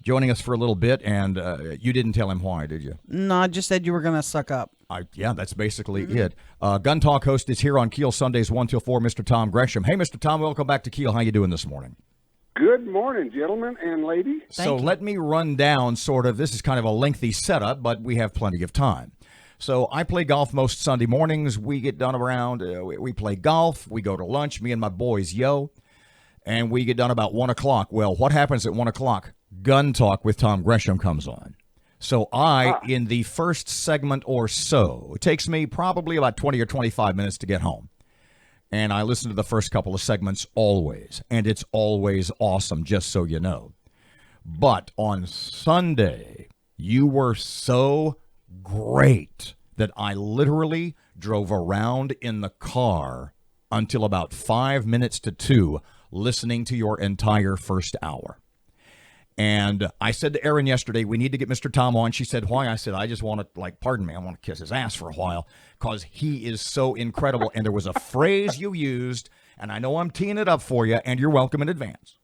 joining us for a little bit, and you didn't tell him why, did you? No, I just said you were going to suck up. Yeah, that's basically it. Gun Talk host is here on Keel Sundays 1 till 4, Mr. Tom Gresham. Hey, Mr. Tom, welcome back to Keel. How you doing this morning? Good morning, gentlemen and ladies. So let me run down sort of, this is kind of a lengthy setup, but we have plenty of time. So I play golf most Sunday mornings. We get done around, we play golf, we go to lunch, me and my boys, and we get done about 1 o'clock. Well, what happens at 1 o'clock? Gun Talk with Tom Gresham comes on. So in the first segment or so, it takes me probably about 20 or 25 minutes to get home. And I listen to the first couple of segments always, and it's always awesome, just so you know. But on Sunday, you were so great that I literally drove around in the car until about 5 minutes to 2, listening to your entire first hour. And I said to Erin yesterday, we need to get Mr. Tom on. She said, why? I said, I just want to, pardon me, I want to kiss his ass for a while because he is so incredible. And there was a phrase you used, and I know I'm teeing it up for you, and you're welcome in advance.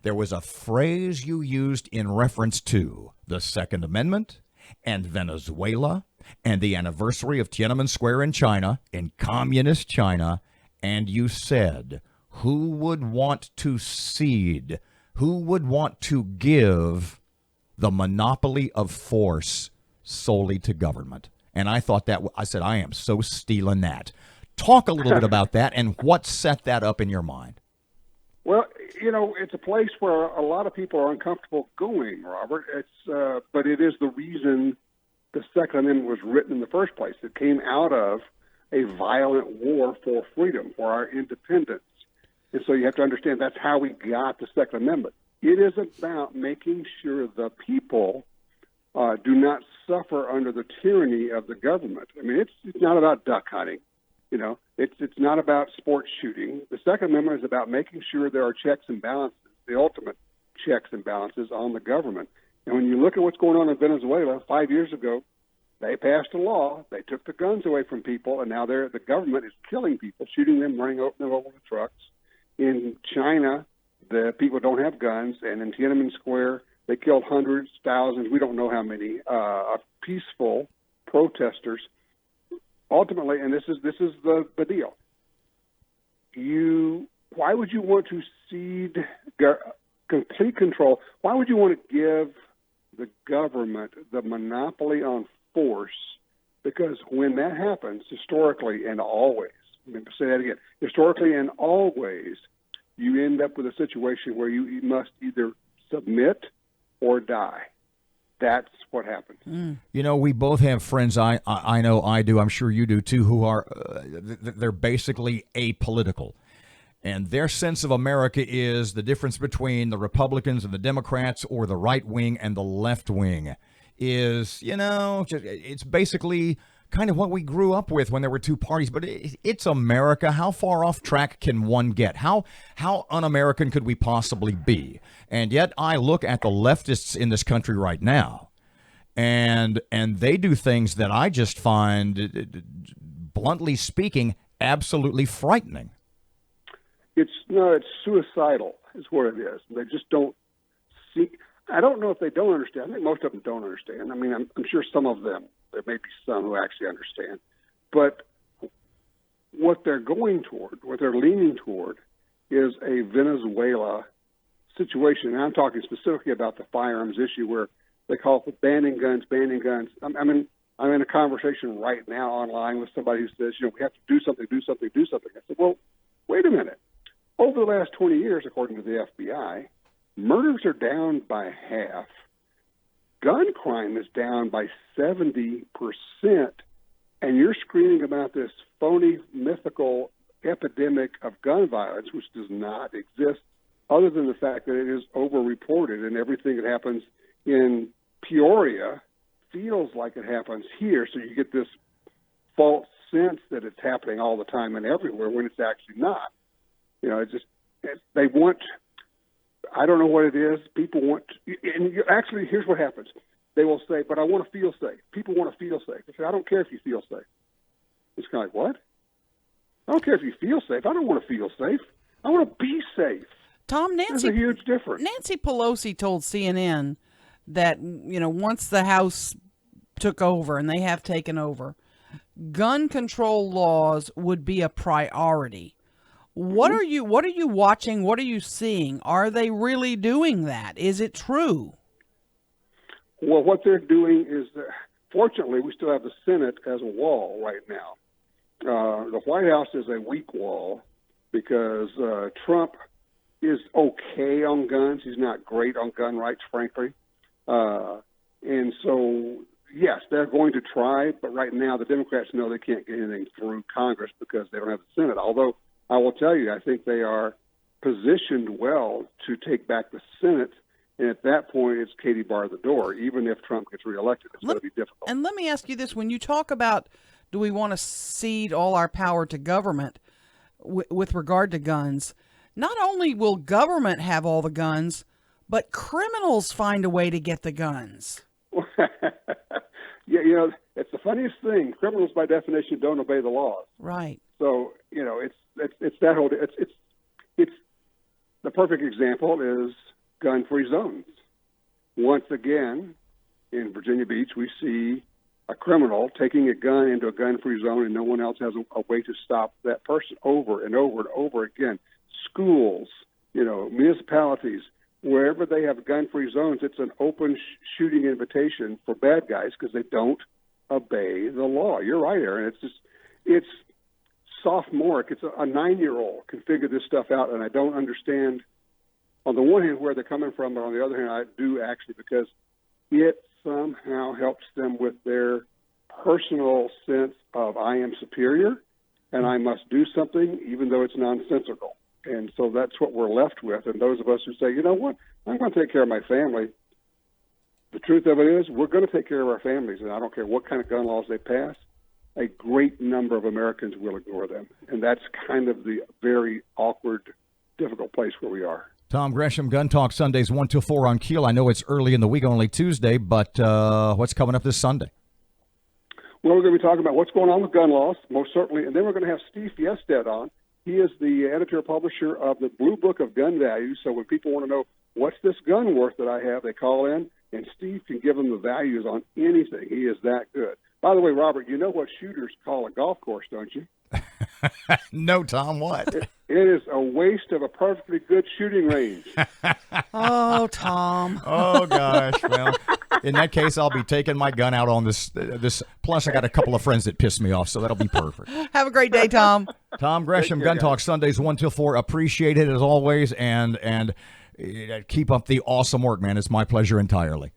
There was a phrase you used in reference to the Second Amendment and Venezuela and the anniversary of Tiananmen Square in China, in communist China, and you said, who would want to cede? Who would want to give the monopoly of force solely to government? And I thought I said, I am so stealing that. Talk a little bit about that and what set that up in your mind. Well, it's a place where a lot of people are uncomfortable going, Robert. But it is the reason the Second Amendment was written in the first place. It came out of a violent war for freedom, for our independence. And so you have to understand that's how we got the Second Amendment. It is about making sure the people do not suffer under the tyranny of the government. I mean, it's not about duck hunting. It's not about sports shooting. The Second Amendment is about making sure there are checks and balances, the ultimate checks and balances on the government. And when you look at what's going on in Venezuela, 5 years ago, they passed a law. They took the guns away from people, and now the government is killing people, shooting them, running them over the trucks. In China, the people don't have guns, and in Tiananmen Square, they killed hundreds, thousands, we don't know how many, of peaceful protesters. Ultimately, and this is the deal. Why would you want to cede complete control? Why would you want to give the government the monopoly on force? Because when that happens, historically and always, let me say that again. Historically and always, you end up with a situation where you must either submit or die. That's what happens. We both have friends, I know I do, I'm sure you do too, who are, they're basically apolitical. And their sense of America is the difference between the Republicans and the Democrats or the right wing and the left wing is, it's basically kind of what we grew up with when there were two parties, but it's America. How far off track can one get? How un-American could we possibly be? And yet I look at the leftists in this country right now, and they do things that I just find, bluntly speaking, absolutely frightening. It's suicidal is what it is. They just don't see. I don't know if they don't understand. I think most of them don't understand. I mean, I'm sure some of them, there may be some who actually understand. But what they're going toward, what they're leaning toward, is a Venezuela situation. And I'm talking specifically about the firearms issue where they call for banning guns. I'm in a conversation right now online with somebody who says, we have to do something. I said, well, wait a minute. Over the last 20 years, according to the FBI, murders are down by half. Gun crime is down by 70%. And you're screaming about this phony, mythical epidemic of gun violence, which does not exist, other than the fact that it is over-reported, and everything that happens in Peoria feels like it happens here. So you get this false sense that it's happening all the time and everywhere when it's actually not. They want, I don't know what it is, people want, actually, here's what happens. They will say, but I want to feel safe. People want to feel safe. They say, I don't care if you feel safe. It's kind of like, what? I don't care if you feel safe. I don't want to feel safe. I want to be safe. Tom, There's a huge difference. Nancy Pelosi told CNN that, once the House took over, and they have taken over, gun control laws would be a priority. What are you watching? What are you seeing? Are they really doing that? Is it true? Well, what they're doing is, fortunately, we still have the Senate as a wall right now. The White House is a weak wall because Trump is okay on guns. He's not great on gun rights, frankly. And so, yes, they're going to try, but right now the Democrats know they can't get anything through Congress because they don't have the Senate. Although I will tell you, I think they are positioned well to take back the Senate. And at that point, it's Katie bar the door. Even if Trump gets reelected, it's going to be difficult. And let me ask you this. When you talk about, do we want to cede all our power to government with regard to guns, not only will government have all the guns, but criminals find a way to get the guns. Yeah, it's the funniest thing. Criminals, by definition, don't obey the laws. Right. So, it's that whole, it's the perfect example is gun-free zones. Once again, in Virginia Beach, we see a criminal taking a gun into a gun-free zone, and no one else has a way to stop that person over and over and over again. Schools, municipalities, wherever they have gun-free zones, it's an open shooting invitation for bad guys because they don't obey the law. You're right, Aaron. It's sophomoric. It's a 9-year-old can figure this stuff out, and I don't understand, on the one hand, where they're coming from, but on the other hand, I do actually, because it somehow helps them with their personal sense of I am superior and I must do something even though it's nonsensical. And so that's what we're left with. And those of us who say, you know what, I'm going to take care of my family. The truth of it is we're going to take care of our families, and I don't care what kind of gun laws they pass. A great number of Americans will ignore them. And that's kind of the very awkward, difficult place where we are. Tom Gresham, Gun Talk, Sundays 1 till 4 on Keel. I know it's early in the week, only Tuesday, but what's coming up this Sunday? Well, we're going to be talking about what's going on with gun laws, most certainly, and then we're going to have Steve Fiested on. He is the editor-publisher of the Blue Book of Gun Values, so when people want to know what's this gun worth that I have, they call in, and Steve can give them the values on anything. He is that good. By the way, Robert, you know what shooters call a golf course, don't you? No, Tom, what? It is a waste of a perfectly good shooting range. Oh, Tom. Oh, gosh. Well, in that case, I'll be taking my gun out on this. Plus, I got a couple of friends that piss me off, so that'll be perfect. Have a great day, Tom. Tom Gresham, Gun Talk, Sundays 1 till 4. Appreciate it as always, and keep up the awesome work, man. It's my pleasure entirely.